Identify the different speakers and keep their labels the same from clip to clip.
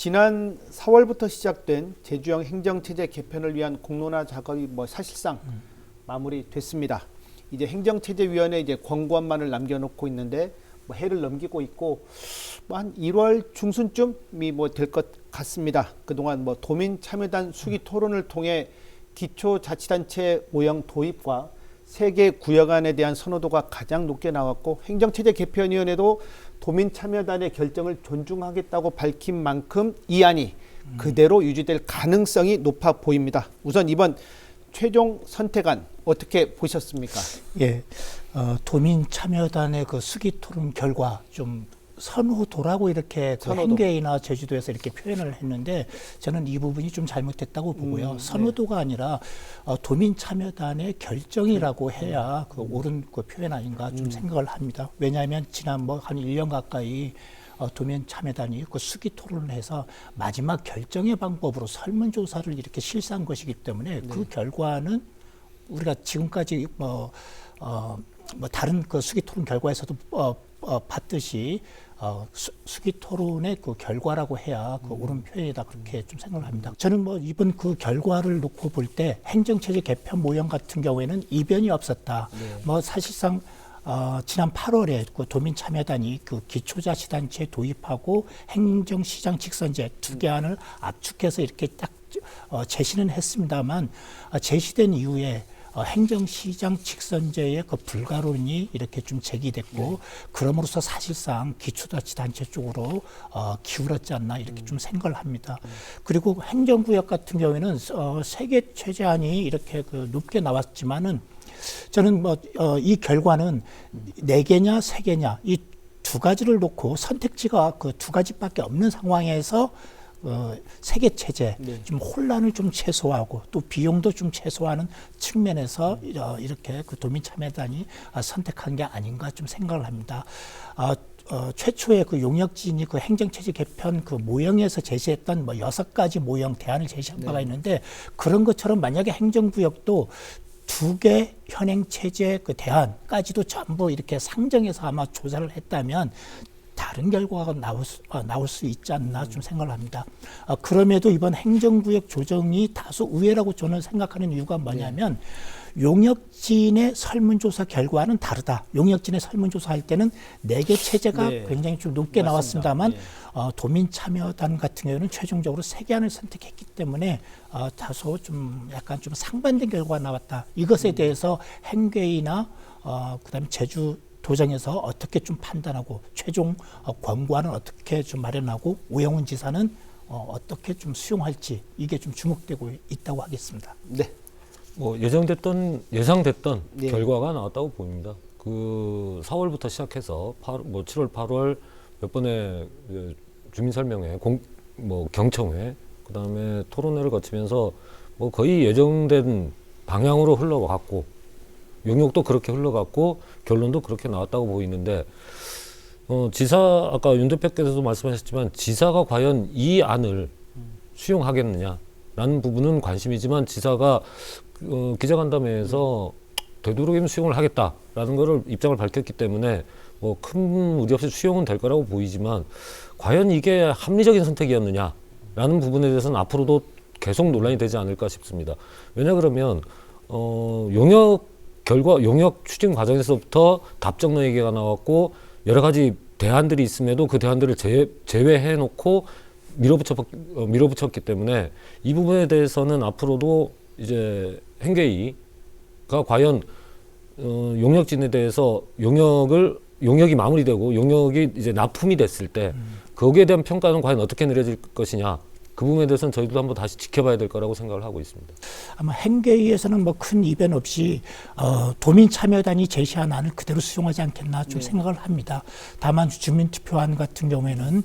Speaker 1: 지난 4월부터 시작된 제주형 행정체제 개편을 위한 공론화 작업이 사실상 마무리됐습니다. 이제 행정체제위원회 이제 권고안만을 남겨놓고 있는데 해를 넘기고 있고 한 1월 중순쯤이 될 것 같습니다. 그동안 도민참여단 수기 토론을 통해 기초자치단체 모형 도입과 세개 구역안에 대한 선호도가 가장 높게 나왔고 행정체제 개편위원회도 도민참여단의 결정을 존중하겠다고 밝힌 만큼 이 안이 그대로 유지될 가능성이 높아 보입니다. 우선 이번 최종 선택안 어떻게 보셨습니까?
Speaker 2: 예, 도민참여단의 그 수기 토론 결과 좀 선호도라고 이렇게 그 행계이나 제주도에서 이렇게 표현을 했는데 저는 이 부분이 좀 잘못됐다고 보고요. 선호도가 아니라 도민참여단의 결정이라고 해야 그 옳은 그 표현 아닌가 좀 생각을 합니다. 왜냐하면 지난 한 1년 가까이 도민참여단이 그 수기 토론을 해서 마지막 결정의 방법으로 설문조사를 이렇게 실시한 것이기 때문에 그 결과는 우리가 지금까지 다른 그 수기 토론 결과에서도 봤듯이 수기 토론의 그 결과라고 해야 그 옳은 표현이다 그렇게 좀 생각을 합니다. 저는 이번 그 결과를 놓고 볼 때 행정체제 개편 모형 같은 경우에는 이변이 없었다. 사실상 지난 8월에 그 도민참여단이 그 기초자치단체 도입하고 행정시장 직선제 두 개 안을 압축해서 이렇게 딱 제시는 했습니다만 제시된 이후에 행정시장 직선제의 그 불가론이 이렇게 좀 제기됐고 그럼으로써 사실상 기초자치단체 쪽으로 기울었지 않나 이렇게 좀 생각을 합니다. 그리고 행정구역 같은 경우에는 세개 체제안이 이렇게 그 높게 나왔지만은 저는 이 결과는 4개냐 3개냐 이 두 가지를 놓고 선택지가 그 두 가지밖에 없는 상황에서 세계 체제 좀 혼란을 좀 최소화하고 또 비용도 좀 최소화하는 측면에서 이렇게 그 도민참여단이 선택한 게 아닌가 좀 생각을 합니다. 최초의 그 용역진이 그 행정체제 개편 그 모형에서 제시했던 6가지 모형 대안을 제시한 바가 있는데 그런 것처럼 만약에 행정구역도 2개 현행체제 그 대안까지도 전부 이렇게 상정해서 아마 조사를 했다면 다른 결과가 나올 수 있지 않나 좀 생각을 합니다. 그럼에도 이번 행정구역 조정이 다소 의외라고 저는 생각하는 이유가 뭐냐면 용역진의 설문조사 결과는 다르다. 용역진의 설문조사할 때는 4개 체제가 굉장히 좀 높게 나왔습니다만 도민참여단 같은 경우는 최종적으로 3개 안을 선택했기 때문에 다소 좀 약간 좀 상반된 결과가 나왔다. 이것에 대해서 행계이나 그다음에 제주 도정에서 어떻게 좀 판단하고 최종 권고안은 어떻게 좀 마련하고 오영훈 지사는 어떻게 좀 수용할지 이게 좀 주목되고 있다고 하겠습니다.
Speaker 1: 네.
Speaker 3: 예상됐던 결과가 나왔다고 보입니다. 그 4월부터 시작해서 7월, 8월 몇 번의 주민설명회, 경청회, 그다음에 토론회를 거치면서 거의 예정된 방향으로 흘러갔고 용역도 그렇게 흘러갔고 결론도 그렇게 나왔다고 보이는데 지사 아까 윤 대표께서도 말씀하셨지만 지사가 과연 이 안을 수용하겠느냐라는 부분은 관심이지만 지사가 기자간담회에서 되도록이면 수용을 하겠다라는 거를 입장을 밝혔기 때문에 큰 무리 없이 수용은 될 거라고 보이지만 과연 이게 합리적인 선택이었느냐라는 부분에 대해서는 앞으로도 계속 논란이 되지 않을까 싶습니다. 왜냐 그러면 용역 추진 과정에서부터 답정너 얘기가 나왔고 여러 가지 대안들이 있음에도 그 대안들을 제외해 놓고 밀어붙였기 때문에 이 부분에 대해서는 앞으로도 이제 행계위가 과연 용역진에 대해서 용역이 마무리되고 용역이 이제 납품이 됐을 때 거기에 대한 평가는 과연 어떻게 내려질 것이냐 그 부분에 대해서는 저희도 한번 다시 지켜봐야 될 거라고 생각을 하고 있습니다.
Speaker 2: 아마 행계위에서는 큰 이변 없이 도민참여단이 제시한 안을 그대로 수용하지 않겠나 좀 생각을 합니다. 다만 주민투표안 같은 경우에는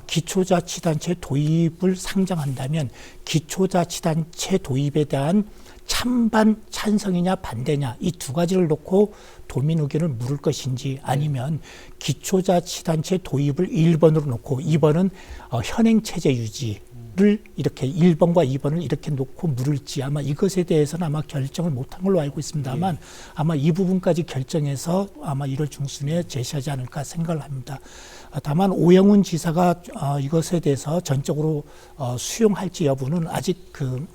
Speaker 2: 기초자치단체 도입을 상정한다면 기초자치단체 도입에 대한 찬반 찬성이냐 반대냐 이 두 가지를 놓고 도민 의견을 물을 것인지 아니면 기초자치단체 도입을 1번으로 놓고 2번은 현행체제 유지 이렇게 1번과 2번을 이렇게 놓고 물을지 아마 이것에 대해서는 아마 결정을 못한 걸로 알고 있습니다만 아마 이 부분까지 결정해서 아마 1월 중순에 제시하지 않을까 생각을 합니다. 다만 오영훈 지사가 이것에 대해서 전적으로 수용할지 여부는 아직 그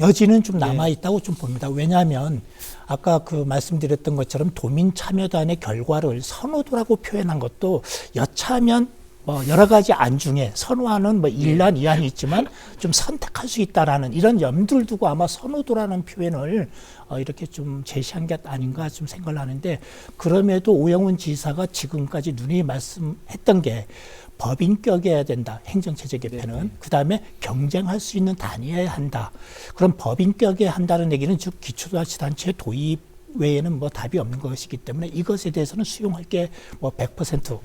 Speaker 2: 여지는 좀 남아 있다고 좀 봅니다. 왜냐하면 아까 그 말씀드렸던 것처럼 도민 참여단의 결과를 선호도라고 표현한 것도 여차하면 뭐 여러 가지 안 중에 선호하는 뭐 1안, 2안이 있지만 좀 선택할 수 있다라는 이런 염두를 두고 아마 선호도라는 표현을 이렇게 좀 제시한 게 아닌가 좀 생각을 하는데 그럼에도 오영훈 지사가 지금까지 누누이 말씀했던 게 법인격이어야 된다. 행정체제 개편은. 그다음에 경쟁할 수 있는 단위여야 한다. 그럼 법인격에 한다는 얘기는 즉 기초자치단체 도입 외에는 뭐 답이 없는 것이기 때문에 이것에 대해서는 수용할 게 뭐 100%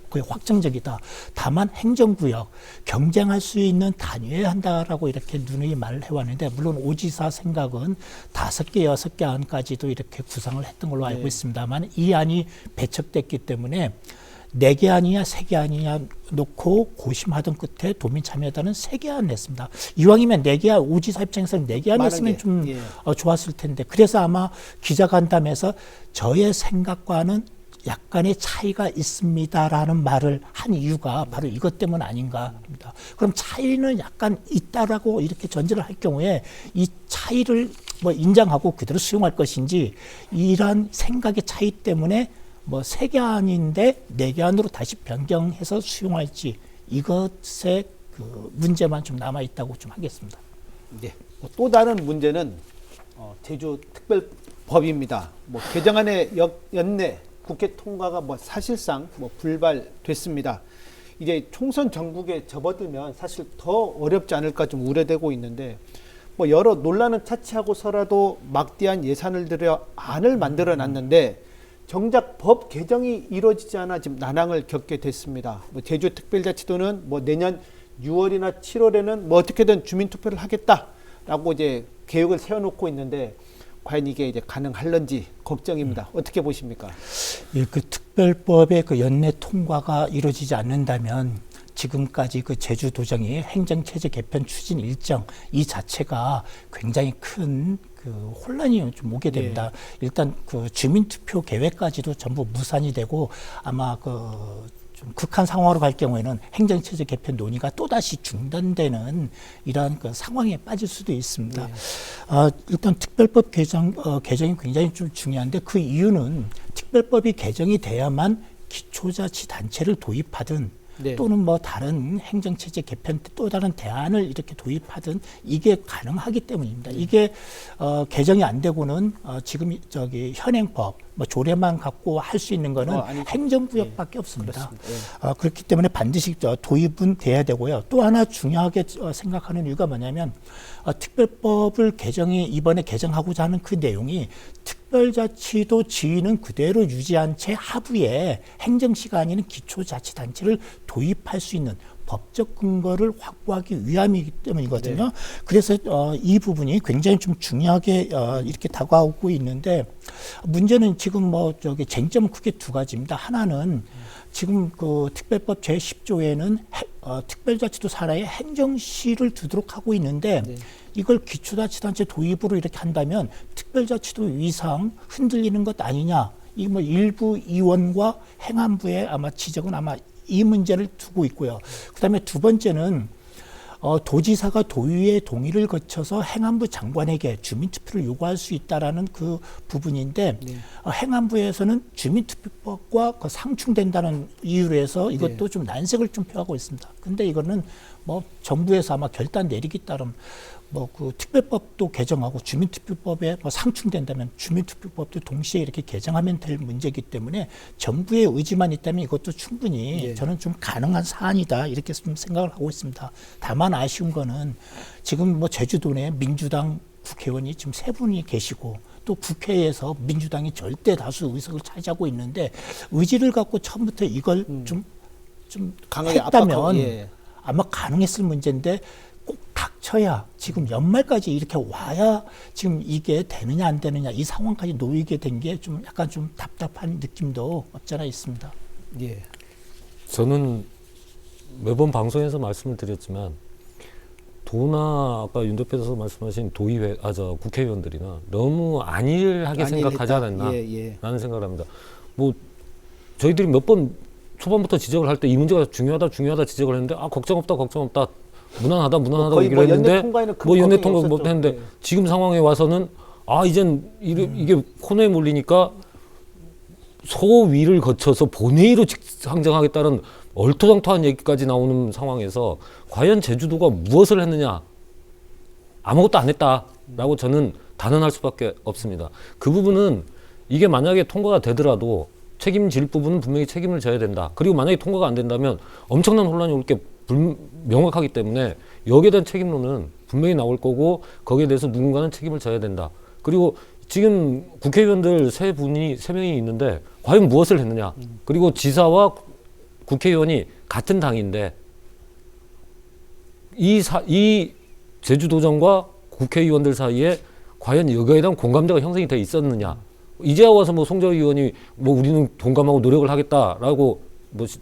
Speaker 2: 그게 확정적이다. 다만 행정구역 경쟁할 수 있는 단위여야 한다라고 이렇게 누누이 말을 해왔는데 물론 오 지사 생각은 5개, 6개 안까지도 이렇게 구상을 했던 걸로 알고 있습니다만 이 안이 배척됐기 때문에 4개 안이냐 3개 안이냐 놓고 고심하던 끝에 도민참여단은 3개 안 냈습니다. 이왕이면 4개 안, 오 지사 입장에서는 4개 안 냈으면 좀 좋았을 텐데 그래서 아마 기자간담회에서 저의 생각과는 약간의 차이가 있습니다라는 말을 한 이유가 바로 이것 때문 아닌가 합니다. 그럼 차이는 약간 있다라고 이렇게 전제를 할 경우에 이 차이를 뭐 인정하고 그대로 수용할 것인지 이런 생각의 차이 때문에 뭐 3개 안인데 4개 안으로 다시 변경해서 수용할지 이것의 그 문제만 좀 남아 있다고 좀 하겠습니다.
Speaker 1: 네. 또 다른 문제는 제주 특별법입니다. 뭐 개정안의 연내 국회 통과가 뭐 사실상 뭐 불발됐습니다. 이제 총선 전국에 접어들면 사실 더 어렵지 않을까 좀 우려되고 있는데 뭐 여러 논란은 차치하고서라도 막대한 예산을 들여 안을 만들어 놨는데 정작 법 개정이 이루어지지 않아 지금 난항을 겪게 됐습니다. 뭐 제주특별자치도는 뭐 내년 6월이나 7월에는 뭐 어떻게든 주민투표를 하겠다라고 이제 계획을 세워놓고 있는데 과연 이게 이제 가능할런지 걱정입니다. 어떻게 보십니까?
Speaker 2: 예, 그 특별법의 그 연내 통과가 이루어지지 않는다면 지금까지 그 제주도정이 행정체제 개편 추진 일정 이 자체가 굉장히 큰 그 혼란이 좀 오게 됩니다. 일단 그 주민투표 계획까지도 전부 무산이 되고 아마 그 좀 극한 상황으로 갈 경우에는 행정체제 개편 논의가 또다시 중단되는 이러한 그 상황에 빠질 수도 있습니다. 일단 특별법 개정이 굉장히 좀 중요한데 그 이유는 특별법이 개정이 돼야만 기초자치단체를 도입하든 또는 뭐 다른 행정체제 개편 또 다른 대안을 이렇게 도입하든 이게 가능하기 때문입니다. 이게 개정이 안 되고는 지금 저기 현행법 뭐 조례만 갖고 할 수 있는 거는 행정구역밖에 없습니다. 그렇기 때문에 반드시 도입은 돼야 되고요. 또 하나 중요하게 생각하는 이유가 뭐냐면 특별법을 이번에 개정하고자 하는 그 내용이 특별자치도 지위는 그대로 유지한 채 하부에 행정시가 아닌 기초자치단체를 도입할 수 있는 법적 근거를 확보하기 위함이기 때문이거든요. 그래서 이 부분이 굉장히 좀 중요하게 이렇게 다가오고 있는데 문제는 지금 뭐 저기 쟁점은 크게 두 가지입니다. 하나는 지금 그 특별법 제10조에는 특별자치도 산하에 행정시를 두도록 하고 있는데 이걸 기초자치단체 도입으로 이렇게 한다면 특별자치도 위상 흔들리는 것 아니냐. 이 뭐 일부 의원과 행안부의 아마 지적은 아마 이 문제를 두고 있고요. 그다음에 두 번째는 도지사가 도의회 동의를 거쳐서 행안부 장관에게 주민투표를 요구할 수 있다라는 그 부분인데 행안부에서는 주민투표법과 그 상충된다는 이유로 해서 이것도 좀 난색을 좀 표하고 있습니다. 근데 이거는 뭐 정부에서 아마 결단 내리기 따름 뭐 그 특별법도 개정하고 주민투표법에 뭐 상충된다면 주민투표법도 동시에 이렇게 개정하면 될 문제이기 때문에 정부의 의지만 있다면 이것도 충분히 저는 좀 가능한 사안이다 이렇게 좀 생각을 하고 있습니다. 다만 아쉬운 거는 지금 뭐 제주도 내 민주당 국회의원이 지금 3분이 계시고 또 국회에서 민주당이 절대 다수 의석을 차지하고 있는데 의지를 갖고 처음부터 이걸 좀
Speaker 1: 강하게
Speaker 2: 했다면 아마 가능했을 문제인데 꼭 닥쳐야 지금 연말까지 이렇게 와야 지금 이게 되느냐 안 되느냐 이 상황까지 놓이게 된 게 좀 약간 좀 답답한 느낌도 없지 않아 있습니다.
Speaker 3: 저는 매번 방송에서 말씀을 드렸지만 도나 아까 윤 대표께서 말씀하신 국회의원들이나 너무 안일하게 생각하지 않았나 라는 생각을 합니다. 뭐 저희들이 몇 번 초반부터 지적을 할 때 이 문제가 중요하다 지적을 했는데 걱정 없다 무난하다고 얘기를 했는데 연내 통과 못 했는데 지금 상황에 와서는 이젠 이게 코너에 몰리니까 소위를 거쳐서 본회의로 상정하겠다는 얼토당토한 얘기까지 나오는 상황에서 과연 제주도가 무엇을 했느냐? 아무것도 안 했다라고 저는 단언할 수밖에 없습니다. 그 부분은 이게 만약에 통과가 되더라도 책임질 부분은 분명히 책임을 져야 된다. 그리고 만약에 통과가 안 된다면 엄청난 혼란이 올 게 명확하기 때문에 여기에 대한 책임론은 분명히 나올 거고 거기에 대해서 누군가는 책임을 져야 된다. 그리고 지금 국회의원들 세 명이 있는데 과연 무엇을 했느냐? 그리고 지사와 국회의원이 같은 당인데 이 제주도정과 국회의원들 사이에 과연 여기에 대한 공감대가 형성이 돼 있었느냐? 이제야 와서 송정희 의원이 우리는 동감하고 노력을 하겠다라고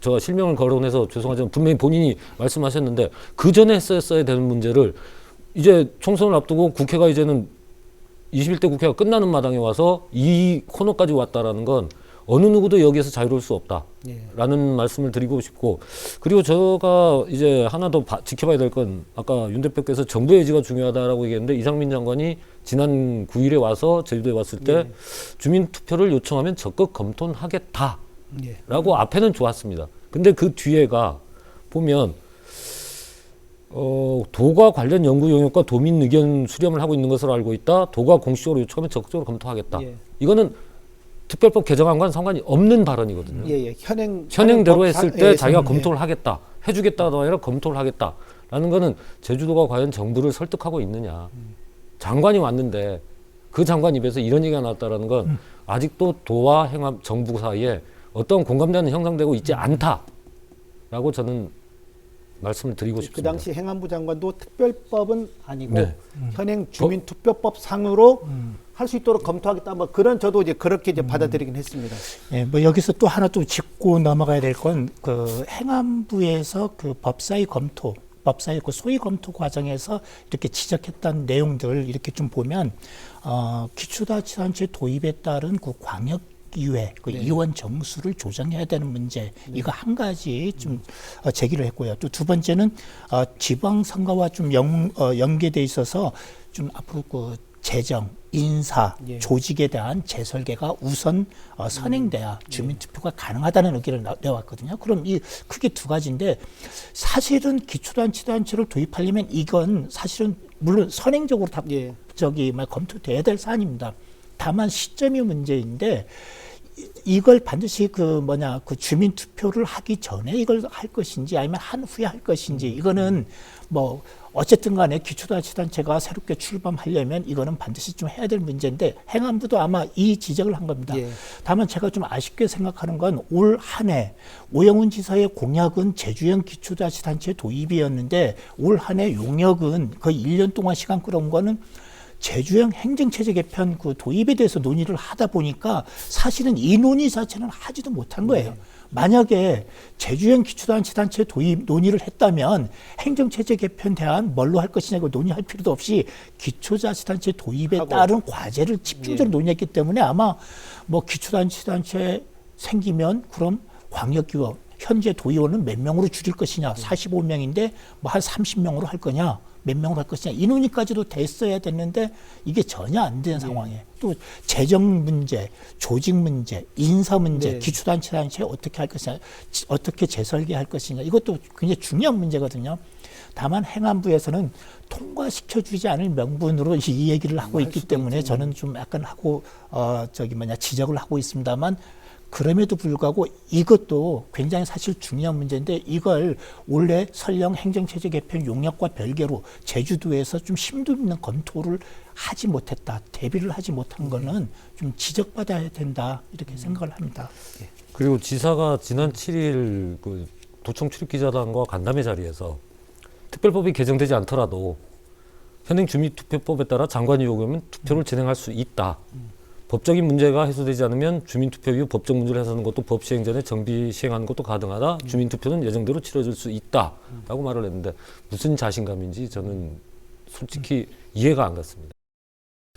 Speaker 3: 제가 실명을 거론해서 죄송하지만 분명히 본인이 말씀하셨는데 그 전에 했어야 되는 문제를 이제 총선을 앞두고 국회가 이제는 21대 국회가 끝나는 마당에 와서 이 코너까지 왔다라는 건 어느 누구도 여기에서 자유로울 수 없다라는 말씀을 드리고 싶고, 그리고 제가 이제 하나 더 지켜봐야 될 건 아까 윤 대표께서 정부의 의지가 중요하다라고 얘기했는데 이상민 장관이 지난 9일에 와서 제주도에 왔을 때 주민 투표를 요청하면 적극 검토는 하겠다라고 앞에는 좋았습니다. 근데 그 뒤에가 보면 도가 관련 연구 용역과 도민 의견 수렴을 하고 있는 것으로 알고 있다. 도가 공식적으로 요청하면 적극적으로 검토하겠다. 이거는 특별법 개정안과는 상관이 없는 발언이거든요. 현행대로 했을 때 자기가 검토를 하겠다, 해주겠다도 아니라 검토를 하겠다라는 거는 제주도가 과연 정부를 설득하고 있느냐. 장관이 왔는데 그 장관 입에서 이런 얘기가 나왔다라는 건 아직도 도와 정부 사이에 어떤 공감대는 형성되고 있지 않다라고 저는 말씀을 드리고 싶습니다.
Speaker 1: 그 당시 행안부 장관도 특별법은 아니고 현행 주민투표법 상으로 할 수 있도록 검토하겠다. 그런 저도 이제 그렇게 이제 받아들이긴 했습니다.
Speaker 2: 여기서 또 하나 또 짚고 넘어가야 될 건 그 행안부에서 그 법사위 그 소위 검토 과정에서 이렇게 지적했던 내용들 이렇게 좀 보면 기초자치단체 도입에 따른 그 광역의회 그 의원 정수를 조정해야 되는 문제 이거 한 가지 좀 제기를 했고요. 또 두 번째는 지방선거와 좀 연계돼 있어서 좀 앞으로 그 재정, 인사, 조직에 대한 재설계가 우선 선행돼야 주민투표가 가능하다는 의견을 내왔거든요. 그럼 이 크게 두 가지인데 사실은 기초자치단체를 도입하려면 이건 사실은 물론 선행적으로 다 검토돼야 될 사안입니다. 다만 시점이 문제인데 이걸 반드시 그 주민투표를 하기 전에 이걸 할 것인지 아니면 한 후에 할 것인지 이거는 어쨌든 간에 기초자치단체가 새롭게 출범하려면 이거는 반드시 좀 해야 될 문제인데 행안부도 아마 이 지적을 한 겁니다. 다만 제가 좀 아쉽게 생각하는 건 올 한 해 오영훈 지사의 공약은 제주형 기초자치단체 도입이었는데 올 한 해 용역은 거의 1년 동안 시간 끌어온 거는 제주형 행정체제 개편 그 도입에 대해서 논의를 하다 보니까 사실은 이 논의 자체는 하지도 못한 거예요. 만약에 제주형 기초자치단체 도입 논의를 했다면 행정체제 개편 대안 뭘로 할 것이냐 이거 논의할 필요도 없이 기초자치단체 도입에 따른 과제를 집중적으로 논의했기 때문에 아마 기초자치단체 생기면 그럼 광역의원 현재 도의원은 몇 명으로 줄일 것이냐 45명인데 한 30명으로 할 거냐 몇 명으로 할 것이냐 이 논의까지도 됐어야 됐는데 이게 전혀 안 된 상황에 또 재정 문제, 조직 문제, 인사 문제, 기초단체 어떻게 할 것이냐 어떻게 재설계할 것이냐 이것도 굉장히 중요한 문제거든요. 다만 행안부에서는 통과시켜주지 않을 명분으로 이 얘기를 하고 있기 때문에 저는 좀 약간 지적을 하고 있습니다만 그럼에도 불구하고 이것도 굉장히 사실 중요한 문제인데 이걸 원래 설령 행정체제 개편 용역과 별개로 제주도에서 좀 심도 있는 검토를 하지 못했다. 대비를 하지 못한 거는 좀 지적받아야 된다. 이렇게 생각을 합니다.
Speaker 3: 그리고 지사가 지난 7일 그 도청 출입기자단과 간담회 자리에서 특별법이 개정되지 않더라도 현행 주민투표법에 따라 장관이 요구하면 투표를 진행할 수 있다. 법적인 문제가 해소되지 않으면 주민투표 이후 법적 문제를 해소하는 것도 법 시행 전에 정비 시행하는 것도 가능하다. 주민투표는 예정대로 치러질 수 있다라고 말을 했는데 무슨 자신감인지 저는 솔직히 이해가 안 갔습니다.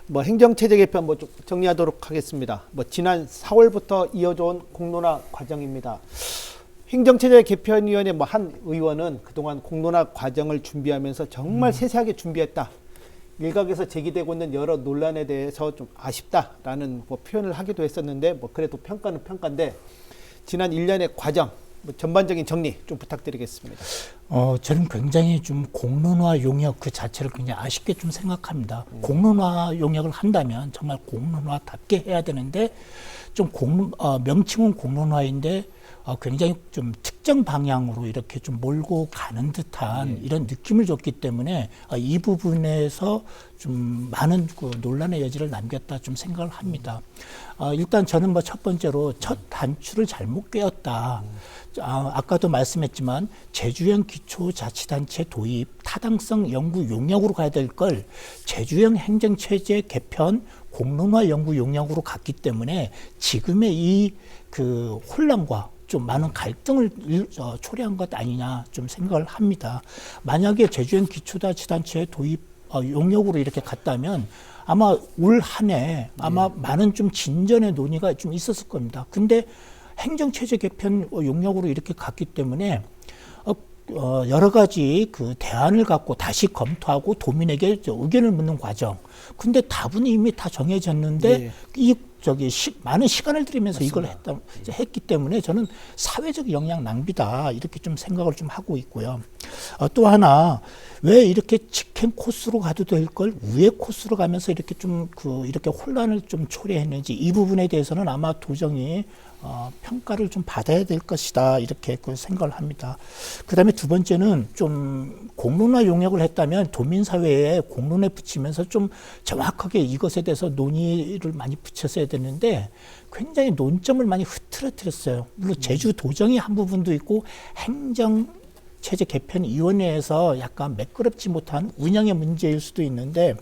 Speaker 1: 뭐 행정체제 개편 뭐 좀 정리하도록 하겠습니다. 뭐 지난 4월부터 이어져온 공론화 과정입니다. 행정체제 개편위원회 뭐 한 의원은 그동안 공론화 과정을 준비하면서 정말 세세하게 준비했다. 일각에서 제기되고 있는 여러 논란에 대해서 좀 아쉽다라는 뭐 표현을 하기도 했었는데 뭐 그래도 평가는 평가인데 지난 1년의 과정 뭐 전반적인 정리 좀 부탁드리겠습니다.
Speaker 2: 저는 굉장히 좀 공론화 용역 그 자체를 굉장히 아쉽게 좀 생각합니다. 공론화 용역을 한다면 정말 공론화답게 해야 되는데 좀 명칭은 공론화인데 굉장히 좀 특정 방향으로 이렇게 좀 몰고 가는 듯한 이런 느낌을 줬기 때문에 이 부분에서 좀 많은 그 논란의 여지를 남겼다 좀 생각을 합니다. 일단 저는 뭐 첫 번째로 첫 단추를 잘못 꿰었다. 아까도 말씀했지만 제주형 기초자치단체 도입 타당성 연구 용역으로 가야 될 걸 제주형 행정체제 개편 공론화 연구 용역으로 갔기 때문에 지금의 이 그 혼란과 좀 많은 갈등을 초래한 것 아니냐 좀 생각을 합니다. 만약에 제주형 기초자치단체 도입 용역으로 이렇게 갔다면 아마 올 한 해 아마 많은 좀 진전의 논의가 좀 있었을 겁니다. 근데 행정체제 개편 용역으로 이렇게 갔기 때문에 여러 가지 그 대안을 갖고 다시 검토하고 도민에게 의견을 묻는 과정. 근데 답은 이미 다 정해졌는데 많은 시간을 들이면서
Speaker 1: 맞습니다.
Speaker 2: 이걸 했기 때문에 저는 사회적 영향 낭비다 이렇게 좀 생각을 좀 하고 있고요. 또 하나 왜 이렇게 직행 코스로 가도 될 걸 우회 코스로 가면서 이렇게 좀 이렇게 혼란을 좀 초래했는지 이 부분에 대해서는 아마 도정이 평가를 좀 받아야 될 것이다 이렇게 생각을 합니다. 그다음에 두 번째는 좀 공론화 용역을 했다면 도민사회에 공론에 붙이면서 좀 정확하게 이것에 대해서 논의를 많이 붙였어야 되는데 굉장히 논점을 많이 흐트러뜨렸어요. 물론 제주도정이 한 부분도 있고 행정체제 개편위원회에서 약간 매끄럽지 못한 운영의 문제일 수도 있는데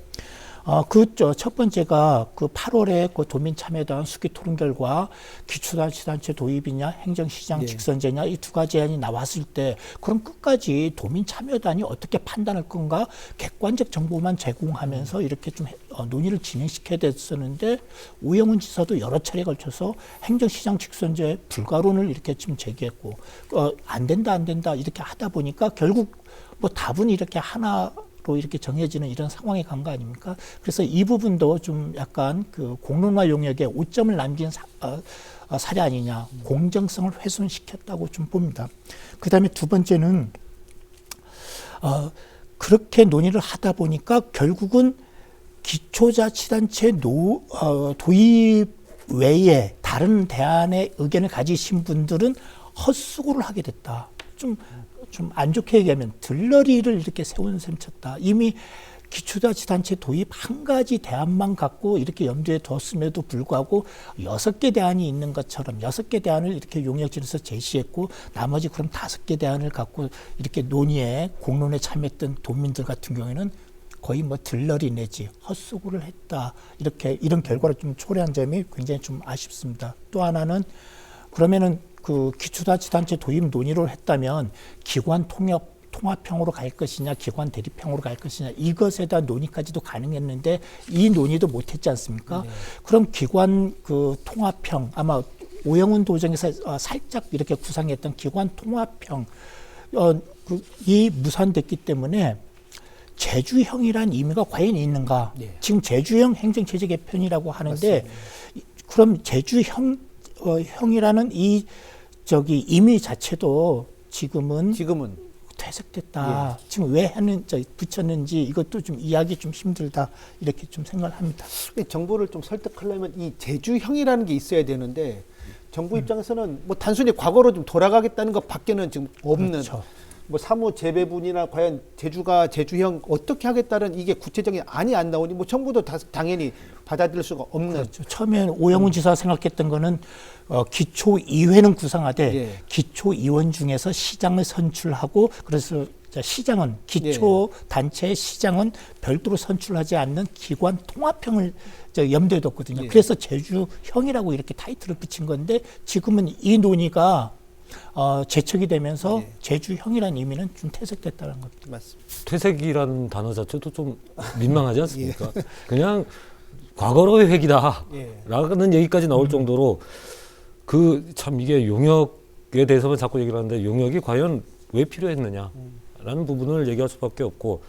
Speaker 2: 첫 번째가 그 8월에 그 도민 참여단 수기 토론 결과 기초자치단체 도입이냐 행정시장 직선제냐 이 두 가지 안이 나왔을 때 그럼 끝까지 도민 참여단이 어떻게 판단할 건가 객관적 정보만 제공하면서 이렇게 좀 논의를 진행시켜야 됐었는데 우영훈 지사도 여러 차례 걸쳐서 행정시장 직선제 불가론을 이렇게 좀 제기했고 안 된다 이렇게 하다 보니까 결국 뭐 답은 이렇게 하나로 이렇게 정해지는 이런 상황에 간 거 아닙니까? 그래서 이 부분도 좀 약간 그 공론화 용역에 오점을 남긴 사례 아니냐, 공정성을 훼손시켰다고 좀 봅니다. 그 다음에 두 번째는 그렇게 논의를 하다 보니까 결국은 기초자치단체 도입 외에 다른 대안의 의견을 가지신 분들은 헛수고를 하게 됐다. 좀 안 좋게 얘기하면 들러리를 이렇게 세운 셈 쳤다. 이미 기초자치단체 도입 한 가지 대안만 갖고 이렇게 염두에 뒀음에도 불구하고 6개 대안이 있는 것처럼 6개 대안을 이렇게 용역진에서 제시했고 나머지 그럼 5개 대안을 갖고 이렇게 논의에 공론에 참여했던 도민들 같은 경우에는 거의 뭐 들러리 내지 헛수고를 했다. 이런 결과를 좀 초래한 점이 굉장히 좀 아쉽습니다. 또 하나는 그러면은 그 기초자치단체 도입 논의를 했다면 기관 통합형으로 갈 것이냐, 기관 대립형으로 갈 것이냐 이것에 대한 논의까지도 가능했는데 이 논의도 못했지 않습니까? 네. 그럼 기관 그 통합형 아마 오영훈 도정에서 살짝 이렇게 구상했던 기관 통합형 이 무산됐기 때문에 제주형이란 의미가 과연 있는가? 네. 지금 제주형 행정체제 개편이라고 하는데 맞습니다. 그럼 제주형이라는 이 의미 자체도 지금은 퇴색됐다. 예. 지금 왜 붙였는지 이것도 좀 이해하기 좀 힘들다 이렇게 좀 생각을 합니다.
Speaker 1: 정부를 좀 설득하려면 이 제주형이라는 게 있어야 되는데 정부 입장에서는 뭐 단순히 과거로 좀 돌아가겠다는 것밖에는 지금 없는. 그렇죠. 뭐 사무 재배분이나 과연 제주가 제주형 어떻게 하겠다는 이게 구체적인 안이 안 나오니 뭐 정부도 당연히 받아들일 수가 없는.
Speaker 2: 그렇죠. 처음에 오영훈 지사가 생각했던 거는 기초의회는 구성하되 기초의원 중에서 시장을 선출하고 그래서 시장은 기초 단체의 시장은 별도로 선출하지 않는 기관 통합형을 염두에 뒀거든요.
Speaker 1: 예.
Speaker 2: 그래서 제주형이라고 이렇게 타이틀을 붙인 건데 지금은 이 논의가 재척이 되면서
Speaker 1: 예.
Speaker 2: 제주형이라는 의미는 좀 퇴색됐다는 겁니다.
Speaker 1: 맞습니다.
Speaker 3: 퇴색이라는 단어 자체도 좀 민망하지 않습니까? 그냥 과거로의 회기다라는
Speaker 1: 예.
Speaker 3: 얘기까지 나올 정도로 그 참 이게 용역에 대해서만 자꾸 얘기를 하는데 용역이 과연 왜 필요했느냐라는 부분을 얘기할 수밖에 없고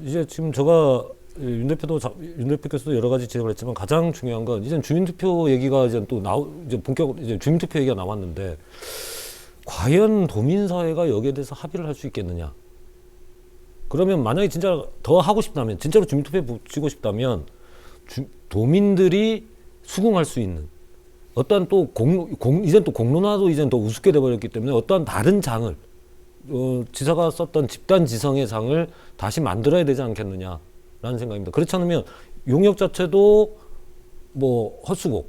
Speaker 3: 이제 지금 제가 윤 대표께서도 여러 가지 지적을 했지만 가장 중요한 건 이제 주민투표 얘기가 이제 또 이제 본격 이제 주민투표 얘기가 나왔는데 과연 도민사회가 여기에 대해서 합의를 할 수 있겠느냐? 그러면 만약에 진짜 더 하고 싶다면 진짜로 주민투표에 붙이고 싶다면 도민들이 수긍할 수 있는 어떠한 또 이젠 또 공론화도 이젠 더 우습게 돼버렸기 때문에 어떠한 다른 장을 지사가 썼던 집단 지성의 장을 다시 만들어야 되지 않겠느냐라는 생각입니다. 그렇지 않으면 용역 자체도 뭐 헛수고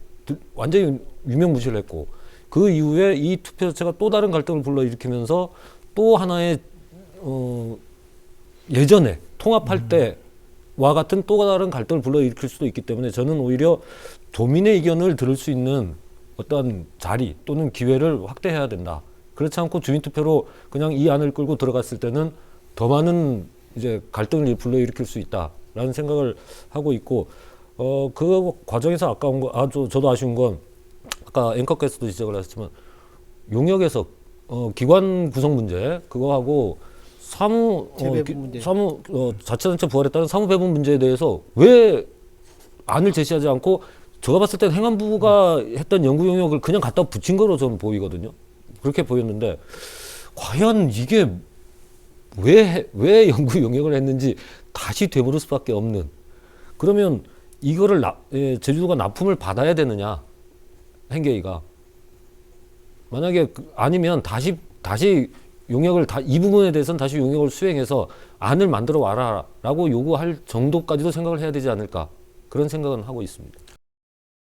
Speaker 3: 완전히 유명무실을 했고 그 이후에 이 투표 자체가 또 다른 갈등을 불러일으키면서 또 하나의 예전에 통합할 때와 같은 또 다른 갈등을 불러일으킬 수도 있기 때문에 저는 오히려 도민의 의견을 들을 수 있는 어떤 자리 또는 기회를 확대해야 된다. 그렇지 않고 주민투표로 그냥 이 안을 끌고 들어갔을 때는 더 많은 이제 갈등을 불러일으킬 수 있다라는 생각을 하고 있고 그 과정에서 아까운 거 저도 아쉬운 건 아까 앵커께서도 지적을 하셨지만 용역에서 기관 구성 문제 그거하고 자치단체 부활했다는 사무 배분 문제에 대해서 왜 안을 제시하지 않고 제가 봤을 땐 행안부가 했던 연구 용역을 그냥 갖다 붙인 거로 저는 보이거든요. 그렇게 보였는데 과연 이게 왜 연구 용역을 했는지 다시 되물을 수밖에 없는 그러면 이거를 제주도가 납품을 받아야 되느냐 행계위가 만약에 아니면 다시 용역을 이 부분에 대해서는 다시 용역을 수행해서 안을 만들어 와라라고 요구할 정도까지도 생각을 해야 되지 않을까 그런 생각은 하고 있습니다.